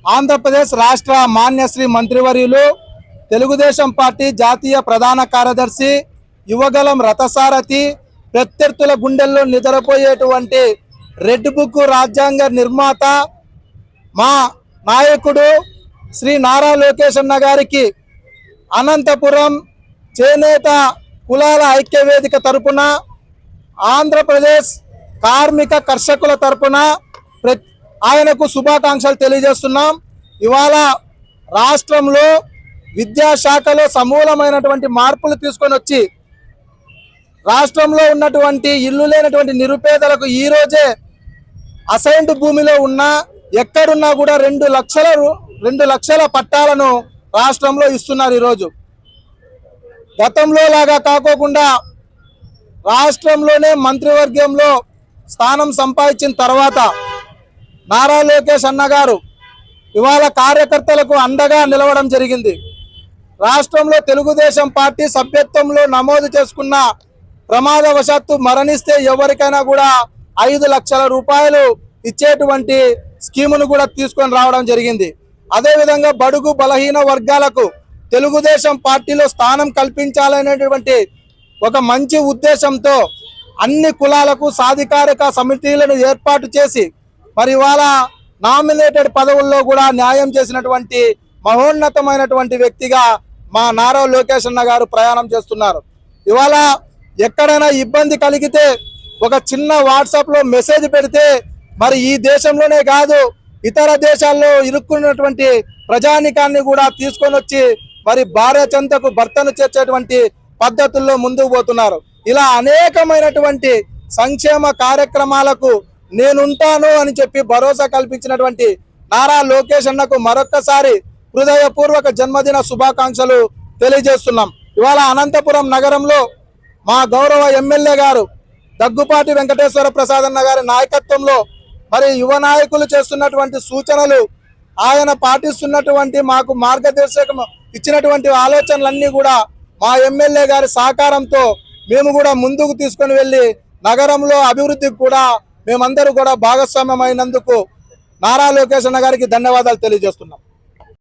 ఆంధ్రప్రదేశ్ రాష్ట్ర మాన్యశ్రీ మంత్రివర్యులు తెలుగుదేశం పార్టీ జాతీయ ప్రధాన కార్యదర్శి యువగలం రథసారథి ప్రత్యర్థుల గుండెల్లో నిద్రపోయేటువంటి రెడ్ బుక్ రాజ్యాంగ నిర్మాత మా నాయకుడు శ్రీ నారా లోకేష్ అన్న గారికి అనంతపురం చేనేత కులాల ఐక్య వేదిక తరపున ఆంధ్రప్రదేశ్ కార్మిక కర్షకుల తరపున ఆయనకు శుభాకాంక్షలు తెలియజేస్తున్నాం। ఇవాళ రాష్ట్రంలో విద్యాశాఖలో సమూలమైనటువంటి మార్పులు తీసుకొని వచ్చి రాష్ట్రంలో ఉన్నటువంటి ఇల్లు లేనటువంటి నిరుపేదలకు ఈ రోజే అసైన్డ్ భూమిలో ఉన్న ఎక్కడున్నా కూడా 2 లక్షల పట్టాలను రాష్ట్రంలో ఇస్తున్నారు। ఈరోజు గతంలో లాగా కాకోకుండా రాష్ట్రంలోనే మంత్రివర్గంలో స్థానం సంపాదించిన తర్వాత నారా లోకేష్ అన్న గారు ఇవాళ కార్యకర్తలకు అండగా నిలవడం జరిగింది। రాష్ట్రంలో తెలుగుదేశం పార్టీ సభ్యత్వంలో నమోదు చేసుకున్న ప్రమాదవశాత్తు మరణిస్తే ఎవరికైనా కూడా 5 లక్షల రూపాయలు ఇచ్చేటువంటి స్కీమును కూడా తీసుకొని రావడం జరిగింది। అదేవిధంగా బడుగు బలహీన వర్గాలకు తెలుగుదేశం పార్టీలో స్థానం కల్పించాలనేటువంటి ఒక మంచి ఉద్దేశంతో అన్ని కులాలకు సాధికారిక సమితిలను ఏర్పాటు చేసి మరి ఇవాళ నామినేటెడ్ పదవుల్లో కూడా న్యాయం చేసినటువంటి మహోన్నతమైనటువంటి వ్యక్తిగా మా నారా లోకేష్ అన్న గారు ప్రయాణం చేస్తున్నారు। ఇవాళ ఎక్కడైనా ఇబ్బంది కలిగితే ఒక చిన్న వాట్సాప్లో మెసేజ్ పెడితే మరి ఈ దేశంలోనే కాదు ఇతర దేశాల్లో ఇరుక్కున్నటువంటి ప్రజానికాన్ని కూడా తీసుకొని వచ్చి మరి భార్య చెంతకు భర్తను చేర్చేటువంటి పద్ధతుల్లో ముందుకు పోతున్నారు। ఇలా అనేకమైనటువంటి సంక్షేమ కార్యక్రమాలకు నేనుంటాను అని చెప్పి భరోసా కల్పించినటువంటి నారా లోకేష్ అన్నకు మరొక్కసారి హృదయపూర్వక జన్మదిన శుభాకాంక్షలు తెలియజేస్తున్నాం। ఇవాళ అనంతపురం నగరంలో మా గౌరవ ఎమ్మెల్యే గారు దగ్గుపాటి వెంకటేశ్వర ప్రసాద్ అన్న గారి నాయకత్వంలో మరి యువ నాయకులు చేస్తున్నటువంటి సూచనలు ఆయన పాటిస్తున్నటువంటి మాకు మార్గదర్శకం ఇచ్చినటువంటి ఆలోచనలన్నీ కూడా మా ఎమ్మెల్యే గారి సహకారంతో మేము కూడా ముందుకు తీసుకొని వెళ్ళి నగరంలో అభివృద్ధికి కూడా మేమందరూ కూడా భాగస్వామ్యం అయినందుకు నారా లోకేష్ అన్న గారికి ధన్యవాదాలు తెలియజేస్తున్నాం।